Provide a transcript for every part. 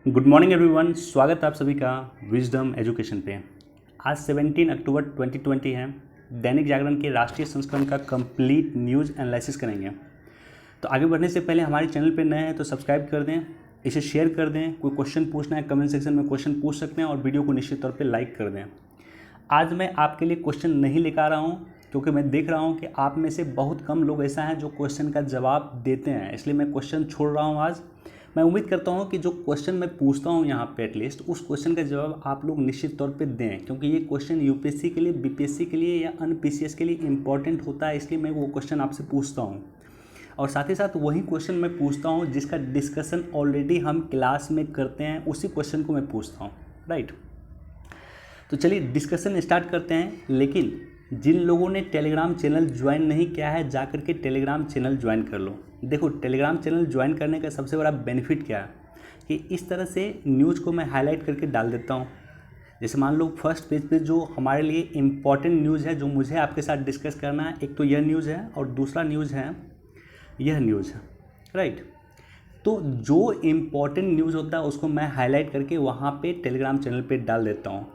Good morning everyone, स्वागत है आप सभी का विजडम एजुकेशन पे। आज 17 अक्टूबर 2020 है। दैनिक जागरण के राष्ट्रीय संस्करण का कंप्लीट न्यूज़ एनालिसिस करेंगे। तो आगे बढ़ने से पहले हमारे चैनल पे नए हैं तो सब्सक्राइब कर दें, इसे शेयर कर दें। कोई क्वेश्चन पूछना है कमेंट सेक्शन में क्वेश्चन पूछ सकते हैं और वीडियो को निश्चित तौर पर लाइक कर दें। आज मैं आपके लिए क्वेश्चन नहीं लेकर आ रहा हूँ क्योंकि मैं देख रहा हूँ कि आप में से बहुत कम लोग ऐसा हैं जो क्वेश्चन का जवाब देते हैं, इसलिए मैं क्वेश्चन छोड़ रहा हूँ आज। मैं उम्मीद करता हूँ कि जो क्वेश्चन मैं पूछता हूँ यहाँ पे एटलीस्ट उस क्वेश्चन का जवाब आप लोग निश्चित तौर पे दें, क्योंकि ये क्वेश्चन यूपीएससी के लिए, बीपीएससी के लिए या अनपीसीएस के लिए इंपॉर्टेंट होता है, इसलिए मैं वो क्वेश्चन आपसे पूछता हूँ। और साथ ही साथ वही क्वेश्चन मैं पूछता हूँ जिसका डिस्कशन ऑलरेडी हम क्लास में करते हैं, उसी क्वेश्चन को मैं पूछता हूँ, राइट। तो चलिए डिस्कशन स्टार्ट करते हैं। लेकिन जिन लोगों ने टेलीग्राम चैनल ज्वाइन नहीं किया है जाकर के टेलीग्राम चैनल ज्वाइन कर लो। देखो, टेलीग्राम चैनल ज्वाइन करने का सबसे बड़ा बेनिफिट क्या है कि इस तरह से न्यूज़ को मैं हाईलाइट करके डाल देता हूँ। जैसे मान लो फर्स्ट पेज पे जो हमारे लिए इम्पॉर्टेंट न्यूज़ है जो मुझे आपके साथ डिस्कस करना है, एक तो यह न्यूज़ है और दूसरा न्यूज़ है यह न्यूज़ है, राइट। तो जो इम्पॉर्टेंट न्यूज़ होता है उसको मैं हाईलाइट करके वहाँ पे टेलीग्राम चैनल पे डाल देता हूँ।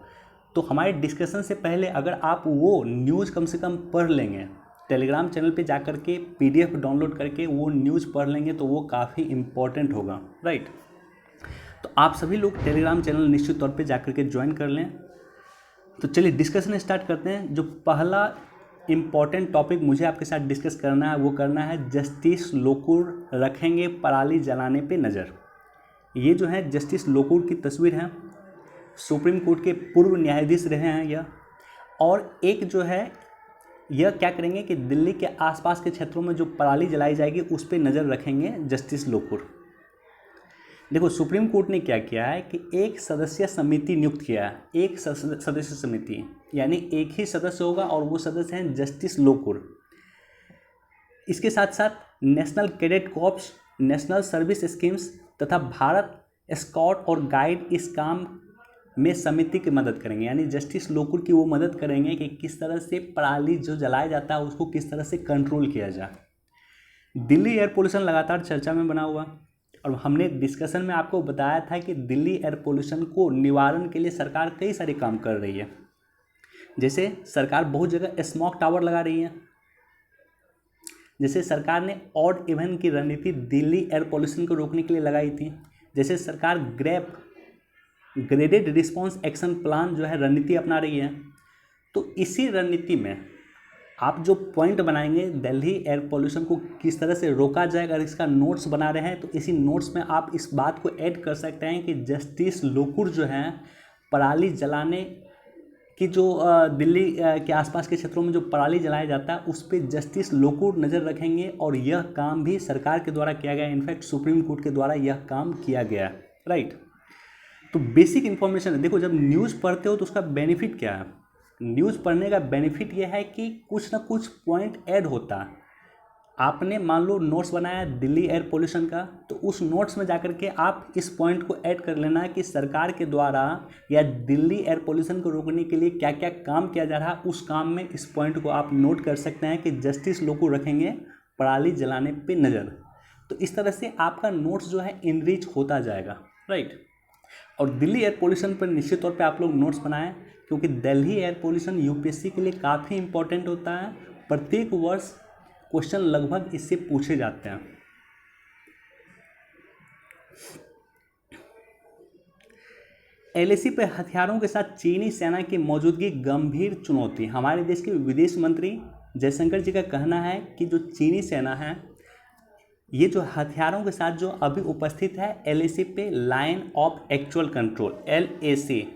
तो हमारे डिस्कशन से पहले अगर आप वो न्यूज़ कम से कम पढ़ लेंगे, टेलीग्राम चैनल पे जाकर के पीडीएफ डाउनलोड करके वो न्यूज़ पढ़ लेंगे तो वो काफ़ी इम्पॉर्टेंट होगा, राइट। तो आप सभी लोग टेलीग्राम चैनल निश्चित तौर पे जाकर के ज्वाइन कर लें। तो चलिए डिस्कशन स्टार्ट करते हैं। जो पहला इम्पॉर्टेंट टॉपिक मुझे आपके साथ डिस्कस करना है वो करना है जस्टिस लोकुर रखेंगे पराली जलाने पे नज़र। ये जो है जस्टिस लोकुर की तस्वीर है, सुप्रीम कोर्ट के पूर्व न्यायाधीश रहे हैं यह। और एक जो है यह क्या करेंगे कि दिल्ली के आसपास के क्षेत्रों में जो पराली जलाई जाएगी उस पर नज़र रखेंगे जस्टिस लोकुर। देखो, सुप्रीम कोर्ट ने क्या किया है कि एक सदस्य समिति नियुक्त किया है, एक सदस्य समिति, यानी एक ही सदस्य होगा और वो सदस्य हैं जस्टिस लोकुर। इसके साथ साथ national cadet corps, national service schemes तथा भारत स्काउट और गाइड इस काम में समिति की मदद करेंगे, यानी जस्टिस लोकुर की वो मदद करेंगे कि किस तरह से पराली जो जलाया जाता है उसको किस तरह से कंट्रोल किया जाए। दिल्ली एयर पोल्यूशन लगातार चर्चा में बना हुआ और हमने डिस्कशन में आपको बताया था कि दिल्ली एयर पोल्यूशन को निवारण के लिए सरकार कई सारे काम कर रही है। जैसे सरकार बहुत जगह स्मोक टावर लगा रही है, जैसे सरकार ने ऑड इवन की रणनीति दिल्ली एयर पोल्यूशन को रोकने के लिए लगाई थी। जैसे सरकार ग्रेडेड रिस्पॉन्स एक्शन प्लान जो है रणनीति अपना रही है। तो इसी रणनीति में आप जो पॉइंट बनाएंगे दिल्ली एयर पोल्यूशन को किस तरह से रोका जाए, अगर इसका नोट्स बना रहे हैं तो इसी नोट्स में आप इस बात को ऐड कर सकते हैं कि जस्टिस लोकुर जो है पराली जलाने की जो दिल्ली के आसपास के क्षेत्रों में जो पराली जलाया जाता है उस पर जस्टिस लोकुर नज़र रखेंगे। और यह काम भी सरकार के द्वारा किया गया, इनफैक्ट सुप्रीम कोर्ट के द्वारा यह काम किया गया, राइट। तो बेसिक इन्फॉर्मेशन है। देखो, जब न्यूज़ पढ़ते हो तो उसका बेनिफिट क्या है? न्यूज़ पढ़ने का बेनिफिट यह है कि कुछ ना कुछ पॉइंट ऐड होता है। आपने मान लो नोट्स बनाया दिल्ली एयर पोल्यूशन का, तो उस नोट्स में जाकर के आप इस पॉइंट को ऐड कर लेना है कि सरकार के द्वारा या दिल्ली एयर पोल्यूशन को रोकने के लिए क्या क्या काम किया जा रहा है। उस काम में इस पॉइंट को आप नोट कर सकते हैं कि जस्टिस लोकुर रखेंगे पराली जलाने पे नज़र। तो इस तरह से आपका नोट्स जो है इनरिच होता जाएगा, राइट। और दिल्ली एयर पोल्यूशन पर निश्चित तौर पे आप लोग नोट्स बनाएं, क्योंकि दिल्ली एयर पोल्यूशन यूपीएससी के लिए काफ़ी इंपॉर्टेंट होता है। प्रत्येक वर्ष क्वेश्चन लगभग इससे पूछे जाते हैं। एलएसी पे हथियारों के साथ चीनी सेना की मौजूदगी गंभीर चुनौती। हमारे देश के विदेश मंत्री जयशंकर जी का कहना है कि जो चीनी सेना है ये जो हथियारों के साथ जो अभी उपस्थित है एलएसी पे, line of actual control, LAC,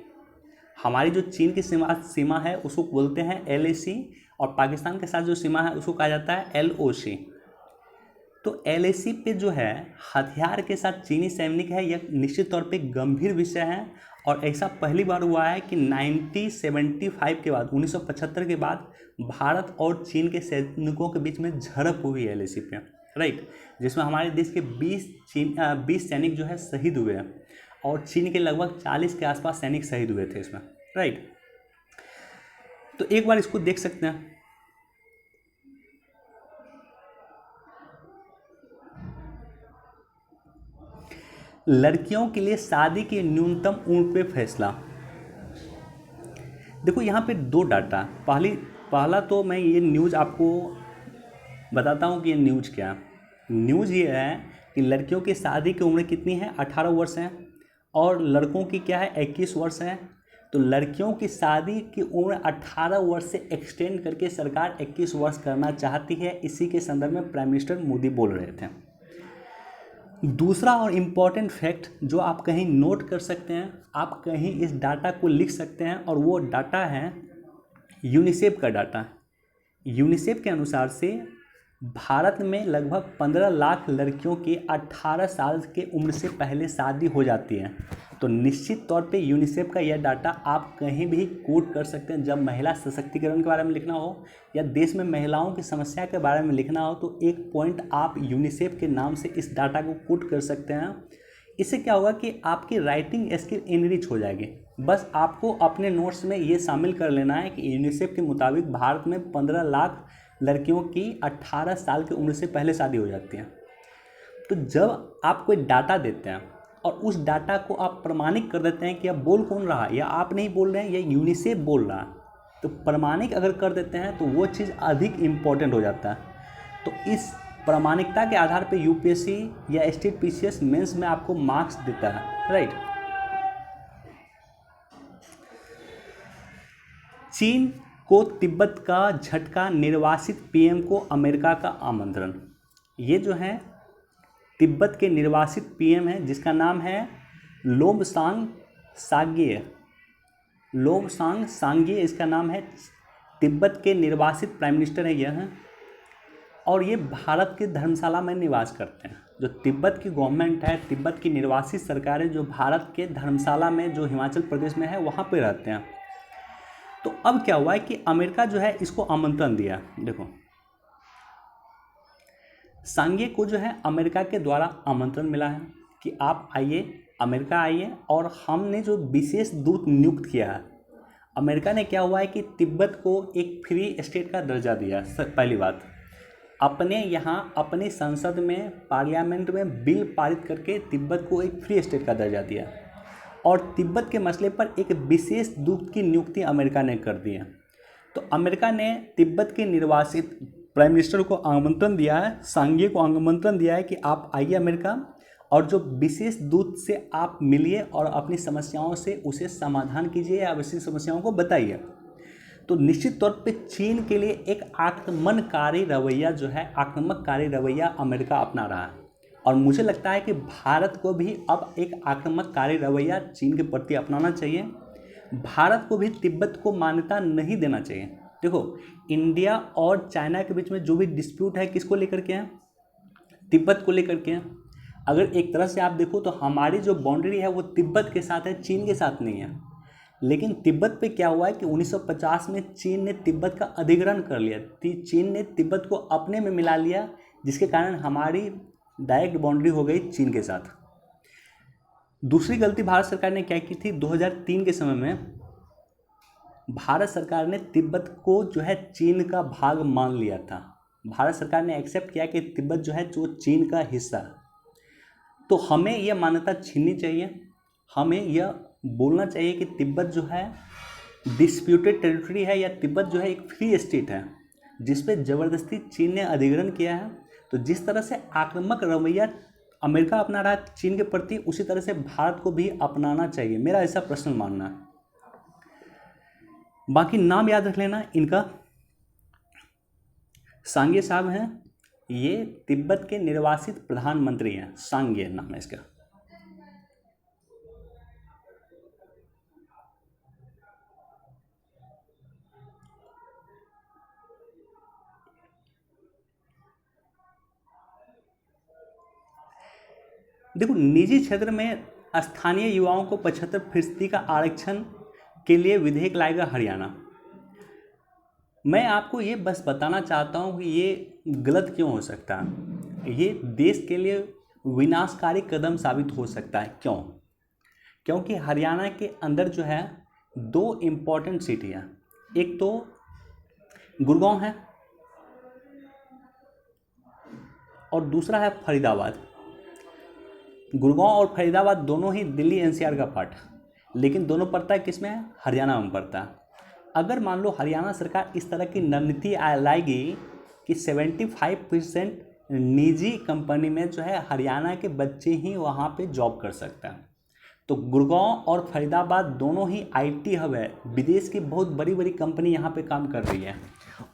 हमारी जो चीन की सीमा है उसको बोलते हैं एलएसी, और पाकिस्तान के साथ जो सीमा है उसको कहा जाता है एलओसी। तो एलएसी पे जो है हथियार के साथ चीनी सैनिक है, यह निश्चित तौर पे गंभीर विषय है। और ऐसा पहली बार हुआ है कि 1975 के बाद, 1975 के बाद भारत और चीन के सैनिकों के बीच में झड़प हुई है एलएसी पे, राइट। जिसमें हमारे देश के 20 सैनिक जो है शहीद हुए हैं और चीन के लगभग 40 के आसपास सैनिक शहीद हुए थे इसमें, राइट। तो एक बार इसको देख सकते हैं। लड़कियों के लिए शादी की न्यूनतम उम्र पे फैसला। देखो यहाँ पे दो डाटा, पहला तो मैं ये न्यूज़ आपको बताता हूँ कि ये न्यूज़ क्या है। न्यूज़ ये है कि लड़कियों की शादी की उम्र कितनी है, 18 वर्ष है, और लड़कों की क्या है, 21 वर्ष है। तो लड़कियों की शादी की उम्र 18 वर्ष से एक्सटेंड करके सरकार 21 वर्ष करना चाहती है। इसी के संदर्भ में प्राइम मिनिस्टर मोदी बोल रहे थे। दूसरा और इम्पॉर्टेंट फैक्ट जो आप कहीं नोट कर सकते हैं, आप कहीं इस डाटा को लिख सकते हैं, और वो डाटा है यूनिसेफ का डाटा। यूनिसेफ के अनुसार से भारत में लगभग 15 लाख लड़कियों की 18 साल के उम्र से पहले शादी हो जाती है। तो निश्चित तौर पे यूनिसेफ का यह डाटा आप कहीं भी कोट कर सकते हैं। जब महिला सशक्तिकरण के बारे में लिखना हो या देश में महिलाओं की समस्या के बारे में लिखना हो, तो एक पॉइंट आप यूनिसेफ के नाम से इस डाटा को कोट कर सकते हैं। इससे क्या होगा कि आपकी राइटिंग स्किल इनरिच हो जाएगी। बस आपको अपने नोट्स में ये शामिल कर लेना है कि यूनिसेफ के मुताबिक भारत में 15 लाख लड़कियों की 18 साल की उम्र से पहले शादी हो जाती है। तो जब आप कोई डाटा देते हैं और उस डाटा को आप प्रमाणित कर देते हैं कि अब बोल कौन रहा है, या आप नहीं बोल रहे हैं, या यूनिसेफ बोल रहा है, तो प्रमाणिक अगर कर देते हैं तो वो चीज़ अधिक इम्पोर्टेंट हो जाता है। तो इस प्रामाणिकता के आधार पर यूपीएससी या स्टेट पीसीएस मेंस में आपको मार्क्स देता है, राइट। चीन को तिब्बत का झटका, निर्वासित पीएम को अमेरिका का आमंत्रण। ये जो है तिब्बत के निर्वासित पीएम है जिसका नाम है लोब्सांग साग्ये। लोब्सांग सांग्ये इसका नाम है। तिब्बत के निर्वासित प्राइम मिनिस्टर है यह, और ये भारत के धर्मशाला में निवास करते हैं। जो तिब्बत की गवर्नमेंट है, तिब्बत की निर्वासित सरकार है, जो भारत के धर्मशाला में, जो हिमाचल प्रदेश में है, वहाँ पे रहते हैं। तो अब क्या हुआ है कि अमेरिका जो है इसको आमंत्रण दिया। देखो, सांगे को जो है अमेरिका के द्वारा आमंत्रण मिला है कि आप आइए, अमेरिका आइए, और हमने जो विशेष दूत नियुक्त किया है। अमेरिका ने क्या हुआ है कि तिब्बत को एक फ्री स्टेट का दर्जा दिया। पहली बात, अपने यहाँ अपनी संसद में, पार्लियामेंट में बिल पारित करके तिब्बत को एक फ्री स्टेट का दर्जा दिया, और तिब्बत के मसले पर एक विशेष दूत की नियुक्ति अमेरिका ने कर दी है। तो अमेरिका ने तिब्बत के निर्वासित प्राइम मिनिस्टर को आमंत्रण दिया है, सांगे को आमंत्रण दिया है कि आप आइए अमेरिका, और जो विशेष दूत से आप मिलिए और अपनी समस्याओं से उसे समाधान कीजिए या ऐसी समस्याओं को बताइए। तो निश्चित तौर पे चीन के लिए एक आक्रमणकारी रवैया जो है, आक्रामककारी रवैया अमेरिका अपना रहा है, और मुझे लगता है कि भारत को भी अब एक आक्रामककारी रवैया चीन के प्रति अपनाना चाहिए। भारत को भी तिब्बत को मान्यता नहीं देना चाहिए। देखो, इंडिया और चाइना के बीच में जो भी डिस्प्यूट है किसको लेकर के हैं, तिब्बत को लेकर के हैं। अगर एक तरह से आप देखो तो हमारी जो बाउंड्री है वो तिब्बत के साथ है, चीन के साथ नहीं है। लेकिन तिब्बत पे क्या हुआ है कि 1950 में चीन ने तिब्बत का अधिग्रहण कर लिया। चीन ने तिब्बत को अपने में मिला लिया, जिसके कारण हमारी डायरेक्ट बाउंड्री हो गई चीन के साथ। दूसरी गलती भारत सरकार ने क्या की थी, 2003 के समय में भारत सरकार ने तिब्बत को जो है चीन का भाग मान लिया था। भारत सरकार ने एक्सेप्ट किया कि तिब्बत जो है जो चीन का हिस्सा है। तो हमें यह मान्यता छीननी चाहिए। हमें यह बोलना चाहिए कि तिब्बत जो है डिस्प्यूटेड टेरिटरी है, या तिब्बत जो है एक फ्री स्टेट है जिस पे ज़बरदस्ती चीन ने अधिग्रहण किया है। तो जिस तरह से आक्रामक रवैया अमेरिका अपना रहा है चीन के प्रति, उसी तरह से भारत को भी अपनाना चाहिए, मेरा ऐसा पर्सनल मानना है। बाकी नाम याद रख लेना इनका, सांगे साहब हैं, ये तिब्बत के निर्वासित प्रधानमंत्री हैं, सांगे नाम है इसका। देखो, निजी क्षेत्र में स्थानीय युवाओं को 75% का आरक्षण के लिए विधेयक लाएगा हरियाणा। मैं आपको ये बस बताना चाहता हूँ कि ये गलत क्यों हो सकता है। ये देश के लिए विनाशकारी कदम साबित हो सकता है। क्यों? क्योंकि हरियाणा के अंदर जो है 2 इम्पॉर्टेंट सिटी हैं। एक तो गुड़गांव है और दूसरा है फरीदाबाद। गुड़गांव और फरीदाबाद दोनों ही दिल्ली एनसीआर का पार्ट है, लेकिन दोनों पड़ता है किसमें? हरियाणा में पड़ता है। अगर मान लो हरियाणा सरकार इस तरह की रणनीति लाएगी कि 75% निजी कंपनी में जो है हरियाणा के बच्चे ही वहाँ पे जॉब कर सकते हैं, तो गुड़गांव और फरीदाबाद दोनों ही आईटी हब है। विदेश की बहुत बड़ी बड़ी कंपनी यहाँ पे काम कर रही है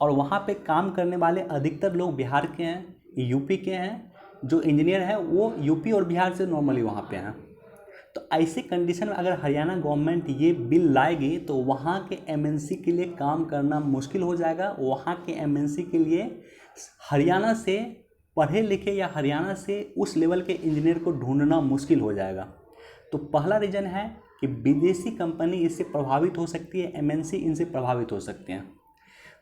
और वहाँ पे काम करने वाले अधिकतर लोग बिहार के हैं, यूपी के हैं। जो इंजीनियर है वो यूपी और बिहार से नॉर्मली वहाँ पे हैं। तो ऐसी कंडीशन में अगर हरियाणा गवर्नमेंट ये बिल लाएगी तो वहाँ के एमएनसी के लिए काम करना मुश्किल हो जाएगा। वहाँ के एमएनसी के लिए हरियाणा से पढ़े लिखे या हरियाणा से उस लेवल के इंजीनियर को ढूंढना मुश्किल हो जाएगा। तो पहला रीज़न है कि विदेशी कंपनी इससे प्रभावित हो सकती है, एमएनसी इनसे प्रभावित हो सकते हैं।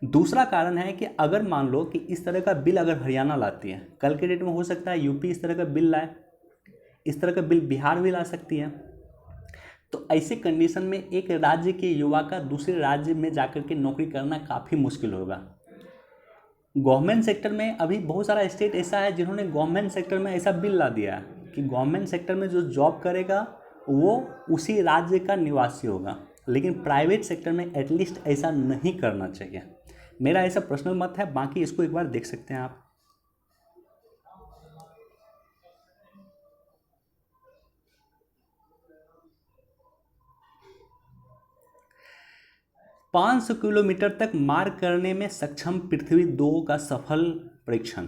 दूसरा कारण है कि अगर मान लो कि इस तरह का बिल अगर हरियाणा लाती है, कल के डेट में हो सकता है यूपी इस तरह का बिल लाए, इस तरह का बिल बिहार भी ला सकती है। तो ऐसे कंडीशन में एक राज्य के युवा का दूसरे राज्य में जाकर के नौकरी करना काफ़ी मुश्किल होगा। गवर्नमेंट सेक्टर में अभी बहुत सारा स्टेट ऐसा है जिन्होंने गवर्नमेंट सेक्टर में ऐसा बिल ला दिया है कि गवर्नमेंट सेक्टर में जो जॉब करेगा वो उसी राज्य का निवासी होगा, लेकिन प्राइवेट सेक्टर में एटलीस्ट ऐसा नहीं करना चाहिए। मेरा ऐसा पर्सनल मत है, बाकी इसको एक बार देख सकते हैं आप। पाँच 500 किलोमीटर तक मार करने में सक्षम पृथ्वी 2 का सफल परीक्षण।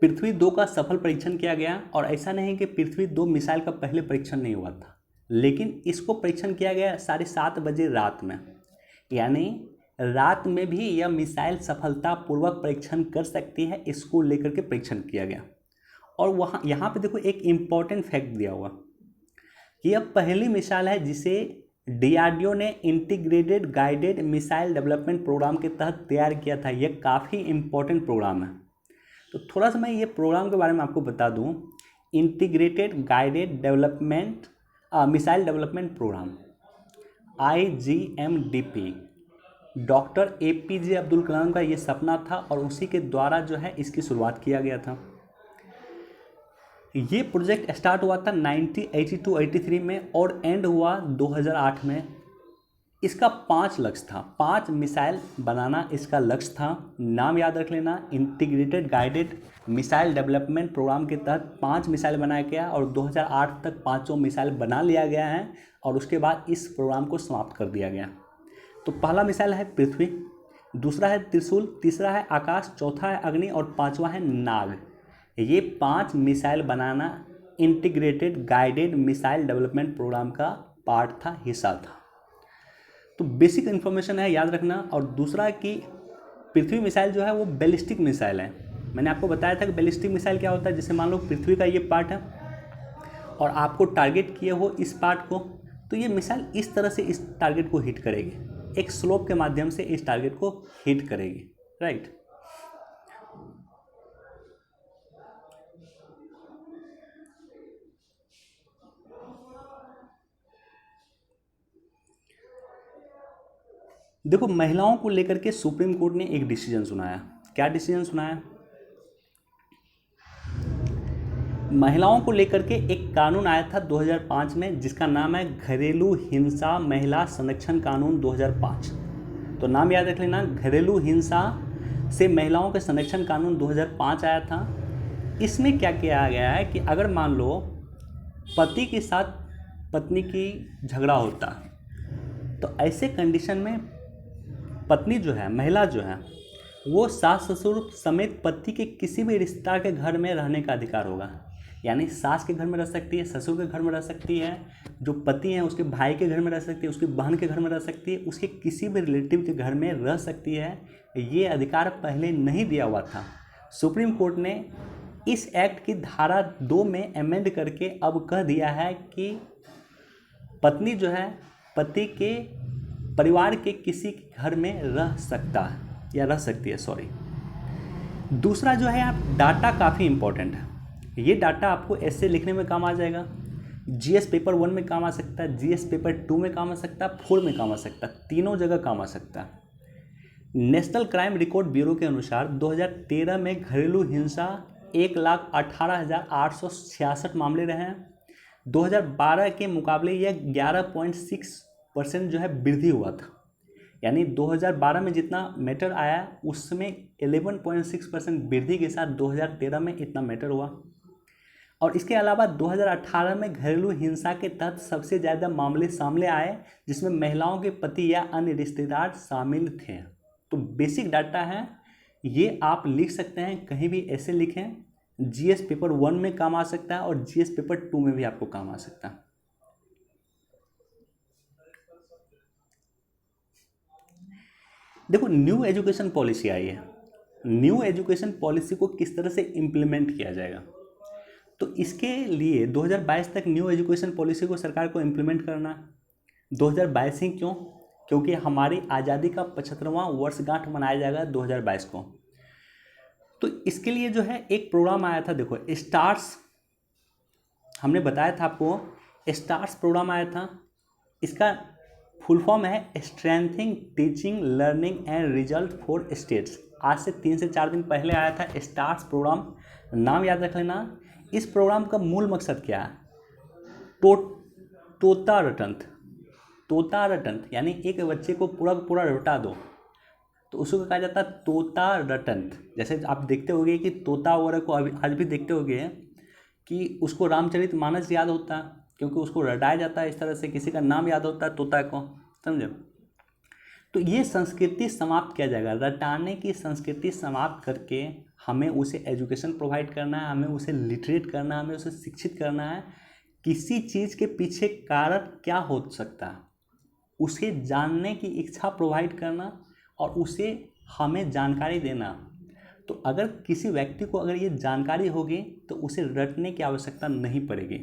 पृथ्वी 2 का सफल परीक्षण किया गया और ऐसा नहीं कि पृथ्वी 2 मिसाइल का पहले परीक्षण नहीं हुआ था, लेकिन इसको परीक्षण किया गया 7:30 बजे रात में, यानी रात में भी यह मिसाइल सफलतापूर्वक परीक्षण कर सकती है, इसको लेकर के परीक्षण किया गया। और यहाँ पे देखो एक इम्पॉर्टेंट फैक्ट दिया हुआ कि यह पहली मिसाइल है जिसे डीआरडीओ ने integrated guided missile development programme के तहत तैयार किया था। यह काफ़ी इम्पोर्टेंट प्रोग्राम है। तो थोड़ा सा मैं ये प्रोग्राम के बारे में आपको बता दूं। Integrated guided development missile development programme IGMDP doctor APJ Abdul Kalam का ये सपना था और उसी के द्वारा जो है इसकी शुरुआत किया गया था। ये प्रोजेक्ट स्टार्ट हुआ था 1982-83 में और एंड हुआ 2008 में। इसका 5 लक्ष्य था, 5 मिसाइल बनाना इसका लक्ष्य था। नाम याद रख लेना, integrated guided missile development programme के तहत 5 मिसाइल बनाया गया और 2008 तक 5 मिसाइल बना लिया गया है और उसके बाद इस प्रोग्राम को समाप्त कर दिया गया। तो पहला मिसाइल है पृथ्वी, दूसरा है त्रिशूल, तीसरा है आकाश, चौथा है अग्नि और 5वां है नाग। ये 5 मिसाइल बनाना integrated guided missile development programme का पार्ट था, हिस्सा था। तो बेसिक इन्फॉर्मेशन है, याद रखना। और दूसरा कि पृथ्वी मिसाइल जो है वो बैलिस्टिक मिसाइल है। मैंने आपको बताया था कि बैलिस्टिक मिसाइल क्या होता है। जैसे मान लो पृथ्वी का ये पार्ट है और आपको टारगेट किए हो इस पार्ट को, तो ये मिसाइल इस तरह से इस टारगेट को हिट करेगी, एक स्लोप के माध्यम से इस टारगेट को हिट करेगी, राइट। देखो, महिलाओं को लेकर के सुप्रीम कोर्ट ने एक डिसीजन सुनाया। क्या डिसीजन सुनाया? महिलाओं को लेकर के एक कानून आया था 2005 में, जिसका नाम है घरेलू हिंसा महिला संरक्षण कानून 2005। तो नाम याद रख लेना, घरेलू हिंसा से महिलाओं के संरक्षण कानून 2005 आया था। इसमें क्या किया गया है कि अगर मान लो पति के साथ पत्नी की झगड़ा होता, तो ऐसे कंडीशन में पत्नी जो है, महिला जो है, वो सास ससुर समेत पति के किसी भी रिश्तेदार के घर में रहने का अधिकार होगा। यानी सास के घर में रह सकती है, ससुर के घर में रह सकती है, जो पति हैं उसके भाई के घर में रह सकती है, उसकी बहन के घर में रह सकती है, उसके किसी भी रिलेटिव के घर में रह सकती है। ये अधिकार पहले नहीं दिया हुआ था। सुप्रीम कोर्ट ने इस एक्ट की धारा 2 में अमेंड करके अब कह दिया है कि पत्नी जो है पति के परिवार के किसी घर में रह सकता है या रह सकती है, सॉरी। दूसरा जो है, आप डाटा काफ़ी इंपॉर्टेंट है। ये डाटा आपको ऐसे लिखने में काम आ जाएगा, GS पेपर 1 में काम आ सकता है, GS पेपर 2 में काम आ सकता है, 4 में काम आ सकता है, तीनों जगह काम आ सकता है। नेशनल क्राइम रिकॉर्ड ब्यूरो के अनुसार 2013 में घरेलू हिंसा 1,18,866 मामले रहे हैं। 2012 के मुकाबले यह 11.6% जो है वृद्धि हुआ था, यानी 2012 में जितना मैटर आया उसमें 11.6% वृद्धि के साथ 2013 में इतना मैटर हुआ। और इसके अलावा 2018 में घरेलू हिंसा के तहत सबसे ज़्यादा मामले सामने आए, जिसमें महिलाओं के पति या अन्य रिश्तेदार शामिल थे। तो बेसिक डाटा है, ये आप लिख सकते हैं, कहीं भी ऐसे लिखें, जीएस पेपर 1 में काम आ सकता है और जीएस पेपर 2 में भी आपको काम आ सकता है। देखो, न्यू एजुकेशन पॉलिसी आई है। न्यू एजुकेशन पॉलिसी को किस तरह से इम्प्लीमेंट किया जाएगा, तो इसके लिए 2022 तक न्यू एजुकेशन पॉलिसी को सरकार को इम्प्लीमेंट करना है। 2022 ही क्यों? क्योंकि हमारी आज़ादी का 75वां वर्षगांठ मनाया जाएगा 2022 को। तो इसके लिए जो है एक प्रोग्राम आया था, देखो स्टार्स, हमने बताया था आपको, स्टार्स प्रोग्राम आया था। इसका फुल फॉर्म है strengthening teaching learning and result for states. आज से 3 से 4 दिन पहले आया था स्टार्स प्रोग्राम, नाम याद रख लेना। इस प्रोग्राम का मूल मकसद क्या है? तोता रटंत, यानी एक बच्चे को पूरा पूरा रटा दो तो उसको कहा जाता है तोता रटंत। जैसे आप देखते होंगे कि तोता वगैरह को अभी आज भी देखते होंगे कि उसको रामचरितमानस याद होता है, क्योंकि उसको रटाया जाता है इस तरह से, किसी का नाम याद होता है तोता को, समझे। तो ये संस्कृति समाप्त किया जाएगा, रटाने की संस्कृति समाप्त करके हमें उसे एजुकेशन प्रोवाइड करना है, हमें उसे लिटरेट करना है, हमें उसे शिक्षित करना है। किसी चीज़ के पीछे कारण क्या हो सकता है उसे जानने की इच्छा प्रोवाइड करना और उसे हमें जानकारी देना। तो अगर किसी व्यक्ति को अगर ये जानकारी होगी तो उसे रटने की आवश्यकता नहीं पड़ेगी।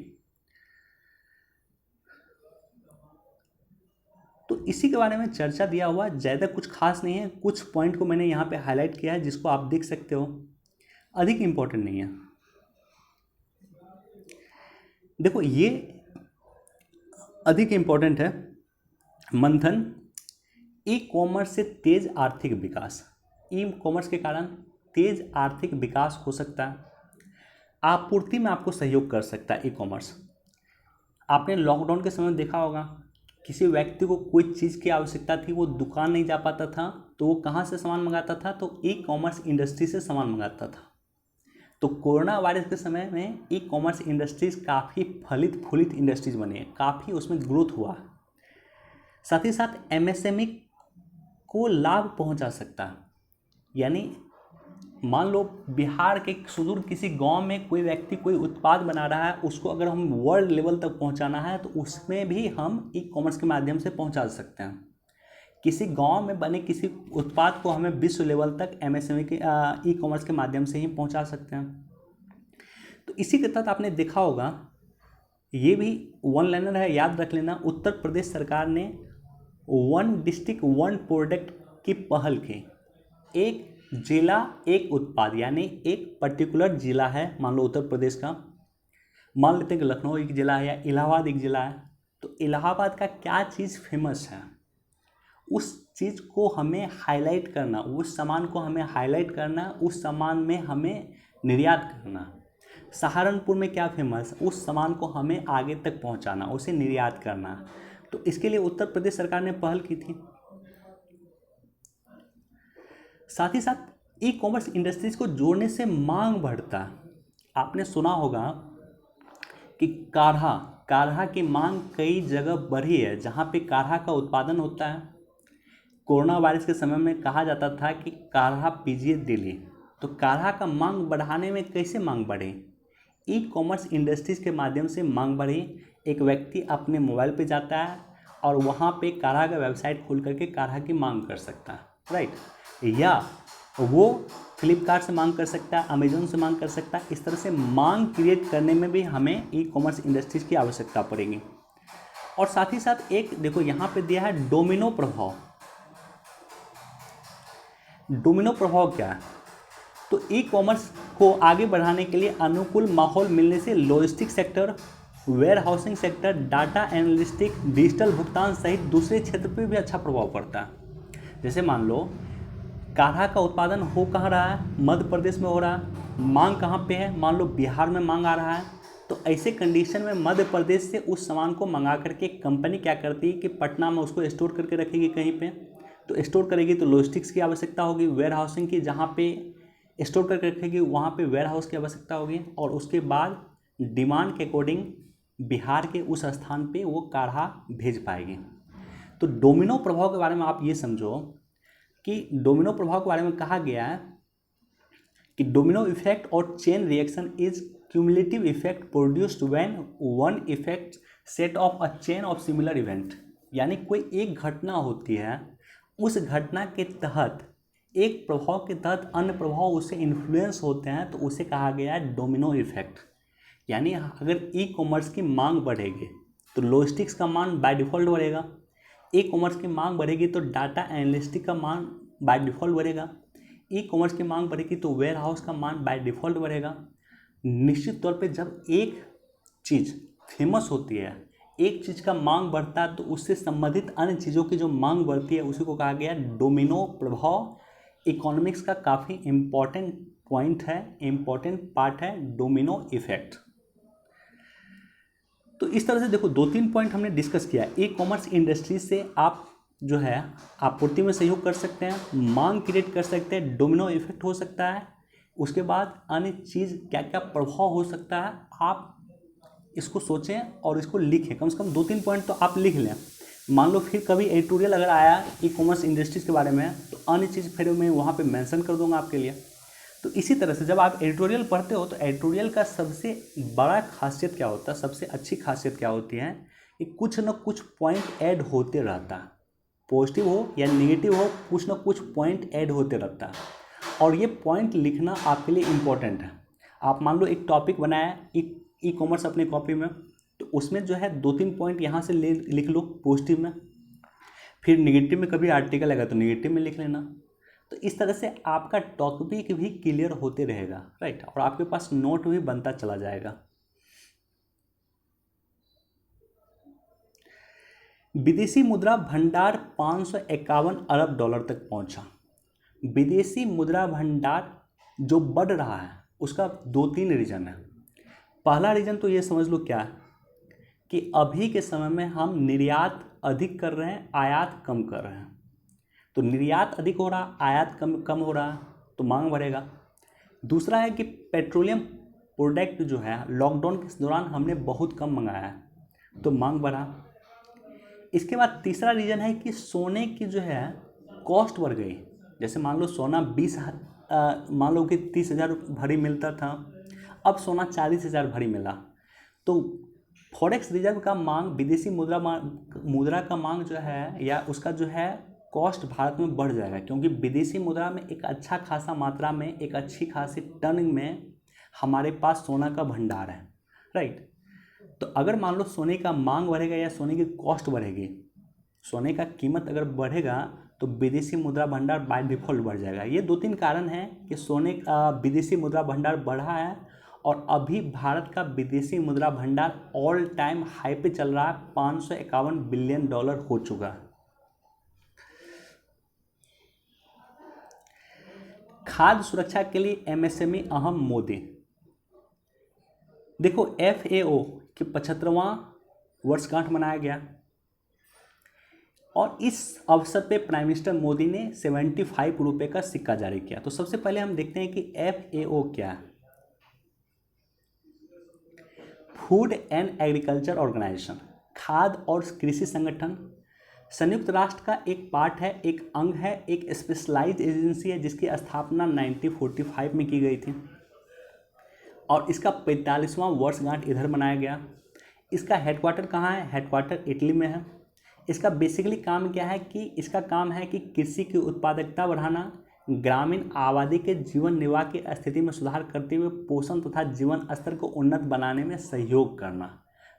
तो इसी के बारे में चर्चा दिया हुआ, ज़्यादा कुछ खास नहीं है, कुछ पॉइंट को मैंने यहाँ पे हाईलाइट किया है जिसको आप देख सकते हो, अधिक इम्पोर्टेंट नहीं है। देखो ये अधिक इम्पोर्टेंट है, मंथन, ई कॉमर्स से तेज आर्थिक विकास। ई कॉमर्स के कारण तेज आर्थिक विकास हो सकता है, आपूर्ति में आपको सहयोग कर सकता है ई कॉमर्स। आपने लॉकडाउन के समय देखा होगा, किसी व्यक्ति को कोई चीज़ की आवश्यकता थी, वो दुकान नहीं जा पाता था, तो वो कहाँ से सामान मंगाता था? तो ई कॉमर्स इंडस्ट्री से सामान मंगाता था। तो कोरोना वायरस के समय में ई कॉमर्स इंडस्ट्रीज काफ़ी फलित फूलित इंडस्ट्रीज बनी है, काफ़ी उसमें ग्रोथ हुआ। साथ ही साथ एमएसएमई को लाभ पहुंचा सकता है, यानी मान लो बिहार के सुदूर किसी गांव में कोई व्यक्ति कोई उत्पाद बना रहा है, उसको अगर हम वर्ल्ड लेवल तक पहुंचाना है तो उसमें भी हम ई कॉमर्स के माध्यम से पहुंचा सकते हैं। किसी गांव में बने किसी उत्पाद को हमें विश्व लेवल तक एमएसएमई के ई कॉमर्स के माध्यम से ही पहुंचा सकते हैं। तो इसी के तहत आपने देखा होगा, ये भी वन लाइनर है, याद रख लेना। उत्तर प्रदेश सरकार ने 1 डिस्ट्रिक्ट 1 प्रोडक्ट की पहल की। एक जिला एक उत्पाद, यानी एक पर्टिकुलर जिला है, मान लो उत्तर प्रदेश का, मान लेते हैं कि लखनऊ एक जिला है या इलाहाबाद एक जिला है, तो इलाहाबाद का क्या चीज़ फेमस है उस चीज़ को हमें हाईलाइट करना, उस सामान को हमें हाईलाइट करना, उस सामान में हमें निर्यात करना। सहारनपुर में क्या फेमस, उस सामान को हमें आगे तक पहुंचाना, उसे निर्यात करना। तो इसके लिए उत्तर प्रदेश सरकार ने पहल की थी। साथ ही साथ ई कॉमर्स इंडस्ट्रीज को जोड़ने से मांग बढ़ता है। आपने सुना होगा कि काढ़ा की मांग कई जगह बढ़ी है, जहाँ पे काढ़ा का उत्पादन होता है। कोरोना वायरस के समय में कहा जाता था कि काढ़ा पीजिए डेली, तो काढ़ा का मांग बढ़ाने में कैसे मांग बढ़े? ई कॉमर्स इंडस्ट्रीज के माध्यम से मांग बढ़ी। एक व्यक्ति अपने मोबाइल पे जाता है और वहाँ पे काढ़ा का वेबसाइट खोल करके काढ़ा की मांग कर सकता है, राइट। या वो फ्लिपकार्ट से मांग कर सकता है, अमेजोन से मांग कर सकता है। इस तरह से मांग क्रिएट करने में भी हमें ई कॉमर्स इंडस्ट्रीज की आवश्यकता पड़ेगी। और साथ ही साथ एक देखो यहाँ पे दिया है डोमिनो प्रभाव। डोमिनो प्रभाव क्या है? तो ई कॉमर्स को आगे बढ़ाने के लिए अनुकूल माहौल मिलने से logistic sector, warehouse sector, data analytics, digital भुगतान सहित दूसरे क्षेत्र पर भी अच्छा प्रभाव पड़ता है। जैसे मान लो काढ़ा का उत्पादन हो कहाँ रहा है, मध्य प्रदेश में हो रहा है। मांग कहाँ पे है, मान लो बिहार में मांग आ रहा है, तो ऐसे कंडीशन में मध्य प्रदेश से उस सामान को मंगा करके कंपनी क्या करती है कि पटना में उसको स्टोर करके रखेगी कहीं पे। तो स्टोर करेगी तो लॉजिस्टिक्स की आवश्यकता होगी, वेयर हाउसिंग की, जहाँ पे स्टोर करके रखेगी वहाँ पे वेयर हाउस की आवश्यकता होगी, और उसके बाद डिमांड के अकॉर्डिंग बिहार के उस स्थान पे वो काढ़ा भेज पाएगी। तो डोमिनो प्रभाव के बारे में आप ये समझो कि डोमिनो प्रभाव के बारे में कहा गया है कि डोमिनो इफेक्ट और chain reaction is cumulative effect produced when one effect set of a chain of similar event. यानी कोई एक घटना होती है, उस घटना के तहत एक प्रभाव के तहत अन्य प्रभाव उससे इन्फ्लुएंस होते हैं, तो उसे कहा गया है डोमिनो इफेक्ट। यानी अगर ई कॉमर्स की मांग बढ़ेगी तो लॉजिस्टिक्स का मान बाय डिफ़ॉल्ट बढ़ेगा, ई कॉमर्स की मांग बढ़ेगी तो डाटा एनालिस्टिक का मान बाय डिफ़ॉल्ट बढ़ेगा, ई कॉमर्स की मांग बढ़ेगी तो वेयर हाउस का मान बाय डिफ़ॉल्ट बढ़ेगा। निश्चित तौर पे जब एक चीज़ फेमस होती है, एक चीज़ का मांग बढ़ता है, तो उससे संबंधित अन्य चीज़ों की जो मांग बढ़ती है उसी को कहा गया डोमिनो प्रभाव। इकोनॉमिक्स का काफ़ी इम्पॉर्टेंट पॉइंट है, इम्पॉर्टेंट पार्ट है डोमिनो इफेक्ट। तो इस तरह से देखो 2-3 पॉइंट हमने डिस्कस किया। ई कॉमर्स इंडस्ट्री से आप जो है आपूर्ति में सहयोग कर सकते हैं, मांग क्रिएट कर सकते हैं, डोमिनो इफेक्ट हो सकता है। उसके बाद अन्य चीज़ क्या क्या प्रभाव हो सकता है, आप इसको सोचें और इसको लिखें। कम से कम 2-3 पॉइंट तो आप लिख लें। मान लो फिर कभी एडिटोरियल अगर आया ई कॉमर्स इंडस्ट्रीज के बारे में, तो अन्य चीज़ फिर मैं वहाँ पे मेंशन कर दूंगा आपके लिए। तो इसी तरह से जब आप एडिटोरियल पढ़ते हो तो एडिटोरियल का सबसे बड़ा खासियत क्या होता है, सबसे अच्छी खासियत क्या होती है कि कुछ न कुछ पॉइंट ऐड होते रहता है। पॉजिटिव हो या नेगेटिव हो, कुछ न कुछ पॉइंट ऐड होते रहता है, और ये पॉइंट लिखना आपके लिए इम्पोर्टेंट है। आप मान लो एक टॉपिक बनाया ई कॉमर्स अपने कॉपी में, तो उसमें जो है 2-3 पॉइंट यहाँ से लिख लो पॉजिटिव में, फिर नेगेटिव में कभी आर्टिकल आएगा तो नेगेटिव में लिख लेना। तो इस तरह से आपका टॉपिक भी क्लियर होते रहेगा, राइट, और आपके पास नोट भी बनता चला जाएगा। विदेशी मुद्रा भंडार 551 अरब डॉलर तक पहुंचा। विदेशी मुद्रा भंडार जो बढ़ रहा है उसका 2-3 रीजन है। पहला रीजन तो ये समझ लो क्या है कि अभी के समय में हम निर्यात अधिक कर रहे हैं, आयात कम कर रहे हैं। तो निर्यात अधिक हो रहा, आयात कम हो रहा, तो मांग बढ़ेगा। दूसरा है कि पेट्रोलियम प्रोडक्ट जो है लॉकडाउन के दौरान हमने बहुत कम मंगाया है, तो मांग बढ़ा। इसके बाद तीसरा रीज़न है कि सोने की जो है कॉस्ट बढ़ गई। जैसे मान लो सोना मान लो कि 30,000 भरी मिलता था, अब सोना 40,000 भरी मिला। तो फॉरेक्स रिजर्व का मांग, विदेशी मुद्रा का मांग जो है या उसका जो है कॉस्ट भारत में बढ़ जाएगा, क्योंकि विदेशी मुद्रा में एक अच्छा खासा मात्रा में, एक अच्छी खासी टन में हमारे पास सोना का भंडार है, राइट। तो अगर मान लो सोने का मांग बढ़ेगा या सोने की कॉस्ट बढ़ेगी, सोने का कीमत अगर बढ़ेगा तो विदेशी मुद्रा भंडार बाय डिफ़ॉल्ट बढ़ जाएगा। ये 2-3 कारण हैं कि सोने का विदेशी मुद्रा भंडार बढ़ा है, और अभी भारत का विदेशी मुद्रा भंडार ऑल टाइम हाई पे चल रहा है, 551 बिलियन डॉलर हो चुका है। खाद्य सुरक्षा के लिए एमएसएमई अहम, मोदी। देखो FAO के 75वां वर्षगांठ मनाया गया, और इस अवसर पे प्राइम मिनिस्टर मोदी ने 75 रुपये का सिक्का जारी किया। तो सबसे पहले हम देखते हैं कि FAO क्या है। फूड एंड एग्रीकल्चर ऑर्गेनाइजेशन, खाद्य और कृषि संगठन, संयुक्त राष्ट्र का एक पार्ट है, एक अंग है, एक स्पेशलाइज्ड एजेंसी है जिसकी स्थापना 1945 में की गई थी, और इसका 45वां वर्षगांठ इधर मनाया गया। इसका हेडक्वार्टर कहाँ है? हेडक्वार्टर इटली में है। इसका बेसिकली काम क्या है कि इसका काम है कि कृषि की उत्पादकता बढ़ाना, ग्रामीण आबादी के जीवन निर्वाह की स्थिति में सुधार करते हुए पोषण तथा जीवन स्तर को उन्नत बनाने में सहयोग करना।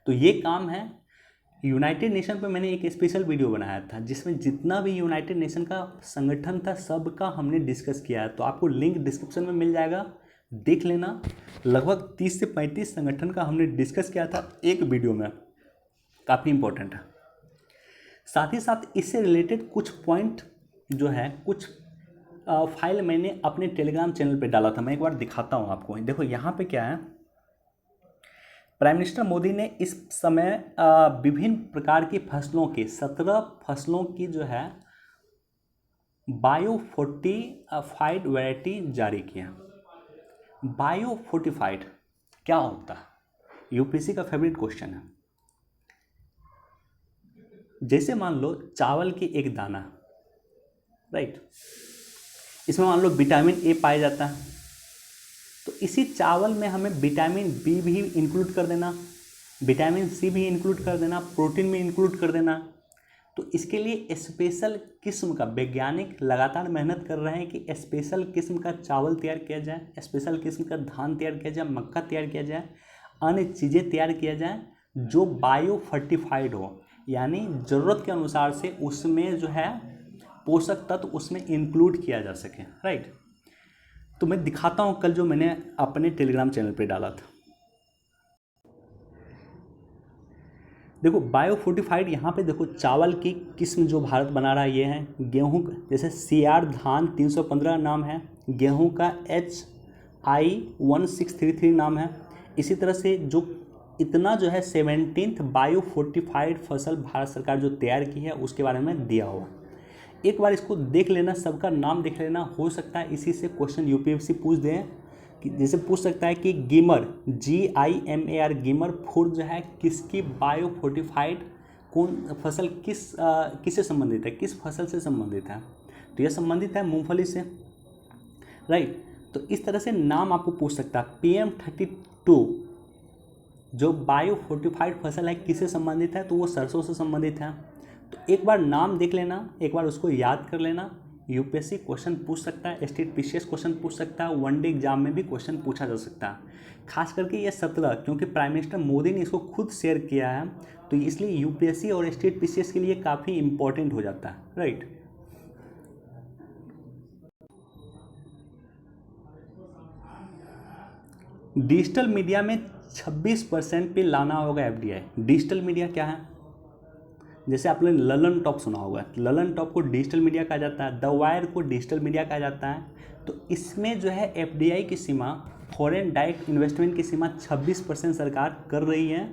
तो ये काम है। यूनाइटेड नेशन पे मैंने एक स्पेशल वीडियो बनाया था जिसमें जितना भी यूनाइटेड नेशन का संगठन था सब का हमने डिस्कस किया है, तो आपको लिंक डिस्क्रिप्शन में मिल जाएगा, देख लेना। लगभग 30 से 35 संगठन का हमने डिस्कस किया था एक वीडियो में, काफ़ी इंपॉर्टेंट है। साथ ही साथ इससे रिलेटेड कुछ पॉइंट जो है, कुछ फाइल मैंने अपने टेलीग्राम चैनल पे डाला था, मैं एक बार दिखाता हूँ आपको। देखो यहाँ पे क्या है, प्राइम मिनिस्टर मोदी ने इस समय विभिन्न प्रकार की फसलों की 17 फसलों की जो है बायो फोर्टिफाइड वैरायटी जारी किया। बायो फोर्टिफाइड क्या होता है, यूपीएससी का फेवरेट क्वेश्चन है। जैसे मान लो चावल की एक दाना, राइट, इसमें मान लो विटामिन ए पाया जाता है, तो इसी चावल में हमें विटामिन बी भी इंक्लूड कर देना, विटामिन सी भी इंक्लूड कर देना, प्रोटीन भी इंक्लूड कर देना। तो इसके लिए स्पेशल किस्म का वैज्ञानिक लगातार मेहनत कर रहे हैं कि स्पेशल किस्म का चावल तैयार किया जाए, स्पेशल किस्म का धान तैयार किया जाए, मक्का तैयार किया जाए, अन्य चीज़ें तैयार किया जाए जो बायो फर्टिफाइड हो, यानी ज़रूरत के अनुसार से उसमें जो है पोषक तत्व उसमें इंक्लूड किया जा सके, राइट। तो मैं दिखाता हूँ कल जो मैंने अपने टेलीग्राम चैनल पे डाला था। देखो बायो फोर्टिफाइड यहाँ पे देखो चावल की किस्म जो भारत बना रहा है ये है गेहूँ, जैसे CR धान 315 नाम है, गेहूँ का HI 1633 नाम है। इसी तरह से जो इतना जो है 17th बायो फोर्टिफाइड फसल भारत सरकार जो तैयार की है उसके बारे में दिया हुआ। एक बार इसको देख लेना, सबका नाम देख लेना, हो सकता है इसी से क्वेश्चन यूपीएससी पूछ दें कि जैसे पूछ सकता है कि गिमर GIMAR गिमर फूड जो है किसकी बायो फोर्टिफाइड कौन फसल किससे संबंधित है, किस फसल से संबंधित है, तो यह संबंधित है मूंगफली से, राइट। तो इस तरह से नाम आपको पूछ सकता है। PM32 जो बायो फोर्टिफाइड फसल है किससे संबंधित है, तो वो सरसों से संबंधित है। तो एक बार नाम देख लेना, एक बार उसको याद कर लेना। यूपीएससी क्वेश्चन पूछ सकता है, स्टेट पीसीएस क्वेश्चन पूछ सकता है, वनडे एग्जाम में भी क्वेश्चन पूछा जा सकता है। खास करके ये 17 क्योंकि प्राइम मिनिस्टर मोदी ने इसको खुद शेयर किया है, तो इसलिए यूपीएससी और स्टेट पीसीएस के लिए काफ़ी इंपॉर्टेंट हो जाता है, राइट। डिजिटल मीडिया में 26% पे लाना होगा FDI। डिजिटल मीडिया क्या है, जैसे आपने ललन टॉप सुना होगा, ललन टॉप को डिजिटल मीडिया कहा जाता है, द वायर को डिजिटल मीडिया कहा जाता है। तो इसमें जो है FDI की सीमा, फॉरेन डायरेक्ट इन्वेस्टमेंट की सीमा 26% सरकार कर रही है,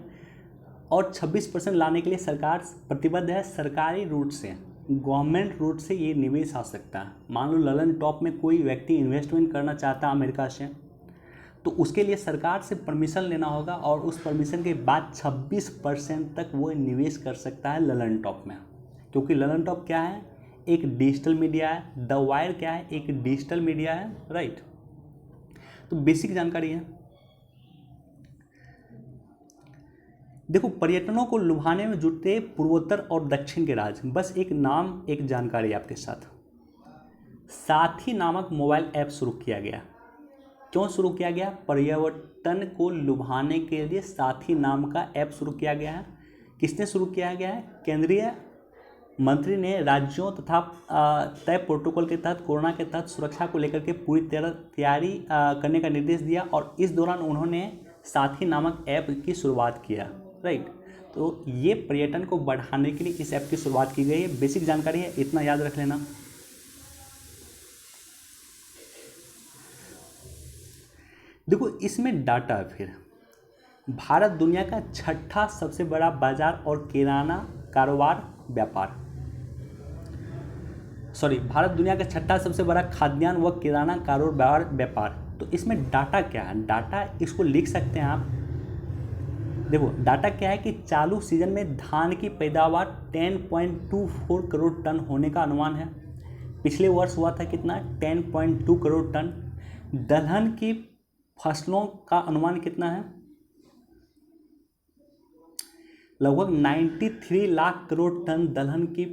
और 26% लाने के लिए सरकार प्रतिबद्ध है। सरकारी रूट से, गवर्नमेंट रूट से ये निवेश आ सकता है। मान लो ललन टॉप में कोई व्यक्ति इन्वेस्टमेंट करना चाहता है अमेरिका से, तो उसके लिए सरकार से परमिशन लेना होगा, और उस परमिशन के बाद 26% तक वो निवेश कर सकता है ललन टॉप में। क्योंकि ललन टॉप क्या है, एक डिजिटल मीडिया है, द वायर क्या है, एक डिजिटल मीडिया है, राइट। तो बेसिक जानकारी है। देखो पर्यटनों को लुभाने में जुटे पूर्वोत्तर और दक्षिण के राज्य, बस एक नाम एक जानकारी आपके साथ। साथी नामक मोबाइल ऐप शुरू किया गया। क्यों शुरू किया गया, पर्यटन को लुभाने के लिए साथी नाम का ऐप शुरू किया गया है। किसने शुरू किया गया है, केंद्रीय मंत्री ने राज्यों तथा तय प्रोटोकॉल के तहत कोरोना के तहत सुरक्षा को लेकर के पूरी तरह तैयारी करने का निर्देश दिया, और इस दौरान उन्होंने साथी नामक ऐप की शुरुआत किया, राइट। तो ये पर्यटन को बढ़ाने के लिए इस ऐप की शुरुआत की गई है। बेसिक जानकारी है, इतना याद रख लेना। देखो इसमें डाटा है, फिर भारत दुनिया का 6ठा सबसे बड़ा बाजार और किराना कारोबार व्यापार, भारत दुनिया का 6ठा सबसे बड़ा खाद्यान्न व किराना कारोबार व्यापार। तो इसमें डाटा क्या है, डाटा इसको लिख सकते हैं आप। देखो डाटा क्या है कि चालू सीजन में धान की पैदावार 10.24 करोड़ टन होने का अनुमान है। पिछले वर्ष हुआ था कितना, 10.2 करोड़ टन। दलहन की फसलों का अनुमान कितना है, लगभग 93 लाख करोड़ टन दलहन की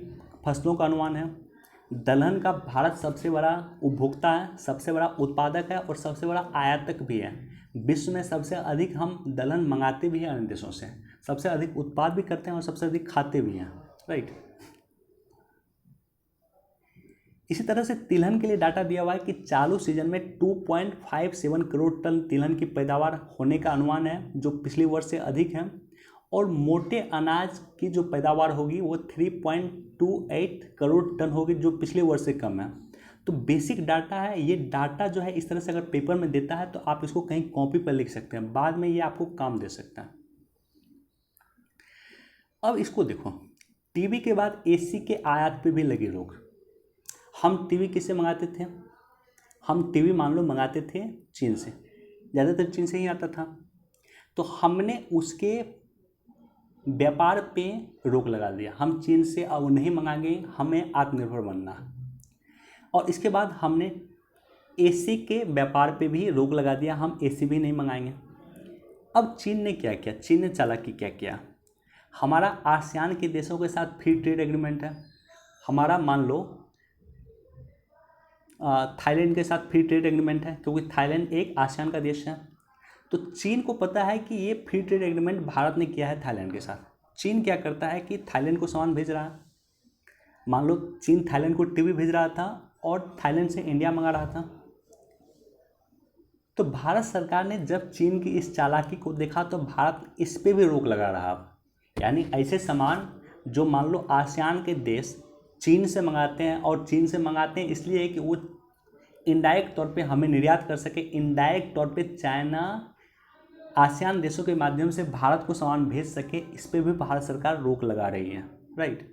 फसलों का अनुमान है। दलहन का भारत सबसे बड़ा उपभोक्ता है, सबसे बड़ा उत्पादक है, और सबसे बड़ा आयातक भी है। विश्व में सबसे अधिक हम दलहन मंगाते भी हैं अन्य देशों से, सबसे अधिक उत्पाद भी करते हैं और सबसे अधिक खाते भी हैं, राइट। इसी तरह से तिलहन के लिए डाटा दिया हुआ है कि चालू सीजन में 2.57 करोड़ टन तिलहन की पैदावार होने का अनुमान है, जो पिछले वर्ष से अधिक है। और मोटे अनाज की जो पैदावार होगी वो 3.28 करोड़ टन होगी, जो पिछले वर्ष से कम है। तो बेसिक डाटा है, ये डाटा जो है इस तरह से अगर पेपर में देता है तो आप इसको कहीं कॉपी पर लिख सकते हैं, बाद में ये आपको काम दे सकता है। अब इसको देखो, टीवी के बाद एसी के आयात पे भी लगे रोक। हम टीवी किससे मंगाते थे? हम टीवी मान लो मंगाते थे चीन से, ज़्यादातर चीन से ही आता था। तो हमने उसके व्यापार पे रोक लगा दिया, हम चीन से अब नहीं मंगाएंगे, हमें आत्मनिर्भर बनना है। और इसके बाद हमने एसी के व्यापार पे भी रोक लगा दिया, हम एसी भी नहीं मंगाएंगे। अब चीन ने क्या किया? चीन ने चालाकी क्या किया? हमारा आसियान के देशों के साथ फ्री ट्रेड एग्रीमेंट है, हमारा मान लो थाईलैंड के साथ फ्री ट्रेड एग्रीमेंट है, क्योंकि थाईलैंड एक आसियान का देश है। तो चीन को पता है कि ये फ्री ट्रेड एग्रीमेंट भारत ने किया है थाईलैंड के साथ। चीन क्या करता है कि थाईलैंड को सामान भेज रहा है, मान लो चीन थाईलैंड को टीवी भेज रहा था और थाईलैंड से इंडिया मंगा रहा था। तो भारत सरकार ने जब चीन की इस चालाकी को देखा तो भारत इस पे भी रोक लगा रहा। यानी ऐसे सामान जो मान लो आसियान के देश चीन से मंगाते हैं, और चीन से मंगाते हैं इसलिए कि वो इनडायरेक्ट तौर पे हमें निर्यात कर सके, इनडायरेक्ट तौर पे चाइना आसियान देशों के माध्यम से भारत को सामान भेज सके, इस पे भी भारत सरकार रोक लगा रही है, राइट।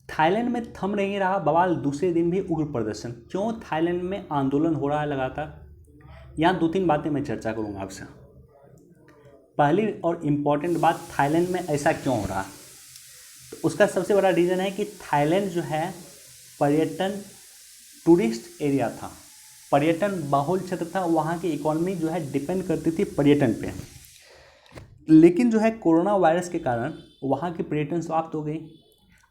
थाईलैंड में थम नहीं रहा बवाल, दूसरे दिन भी उग्र प्रदर्शन। क्यों थाईलैंड में आंदोलन हो रहा है लगातार? यहाँ दो तीन बातें मैं चर्चा करूँगा आपसे। पहली और इम्पॉर्टेंट बात, थाईलैंड में ऐसा क्यों हो रहा है? तो उसका सबसे बड़ा रीज़न है कि थाईलैंड जो है पर्यटन टूरिस्ट एरिया था, पर्यटन बहुल क्षेत्र था, वहाँ की इकोनॉमी जो है डिपेंड करती थी पर्यटन पे। लेकिन जो है कोरोना वायरस के कारण वहाँ की पर्यटन समाप्त हो गई,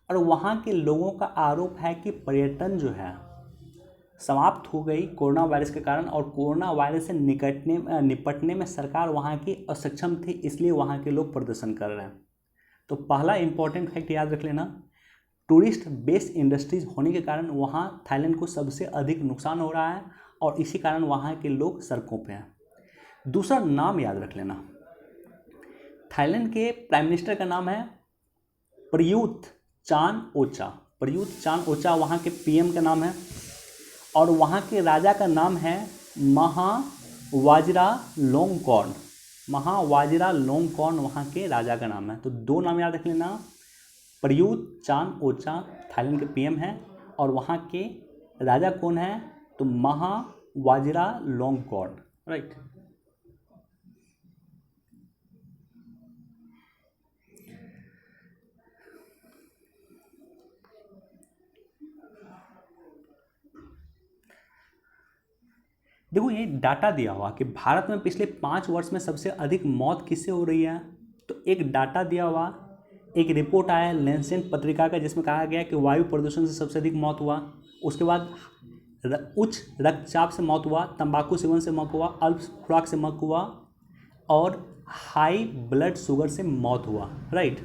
और वहाँ के लोगों का आरोप है कि पर्यटन जो है समाप्त हो गई कोरोना वायरस के कारण, और कोरोना वायरस से निपटने में सरकार वहाँ की असक्षम थी, इसलिए वहाँ के लोग प्रदर्शन कर रहे हैं। तो पहला इंपॉर्टेंट फैक्ट याद रख लेना, टूरिस्ट बेस्ड इंडस्ट्रीज होने के कारण वहाँ थाईलैंड को सबसे अधिक नुकसान हो रहा है, और इसी कारण वहाँ के लोग सड़कों पे हैं। दूसरा नाम याद रख लेना, थाईलैंड के प्राइम मिनिस्टर का नाम है Prayut Chan Ocha. Prayut Chan Ocha वहाँ के पीएम का नाम है, और वहाँ के राजा का नाम है महावाजिरालोंगकॉर्न। महावाजिरालोंगकॉर्न वहाँ के राजा का नाम है। तो दो नाम याद रख लेना, प्रयुत चान ओचा थाईलैंड के पीएम हैं, और वहाँ के राजा कौन है? तो महावाजिरालोंगकॉर्न, राइट। देखो ये डाटा दिया हुआ कि भारत में पिछले 5 वर्ष में सबसे अधिक मौत किससे हो रही है। तो एक डाटा दिया हुआ, एक रिपोर्ट आया लैंसेट पत्रिका का जिसमें कहा गया कि वायु प्रदूषण से सबसे अधिक मौत हुआ, उसके बाद उच्च रक्तचाप से मौत हुआ, तंबाकू सेवन से मौत हुआ, अल्प खुराक से मौत हुआ, और हाई ब्लड शुगर से मौत हुआ, राइट।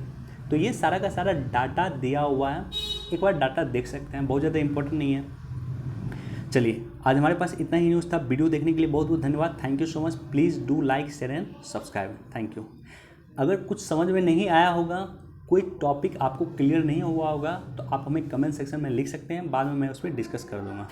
तो ये सारा का सारा डाटा दिया हुआ है, एक बार डाटा देख सकते हैं, बहुत ज़्यादा इंपॉर्टेंट नहीं है। चलिए आज हमारे पास इतना ही न्यूज़ था। वीडियो देखने के लिए बहुत बहुत धन्यवाद। Thank you so much. Please do like share and subscribe. Thank you. अगर कुछ समझ में नहीं आया होगा, कोई टॉपिक आपको क्लियर नहीं हुआ होगा, तो आप हमें कमेंट सेक्शन में लिख सकते हैं, बाद में मैं उस पर डिस्कस कर दूँगा।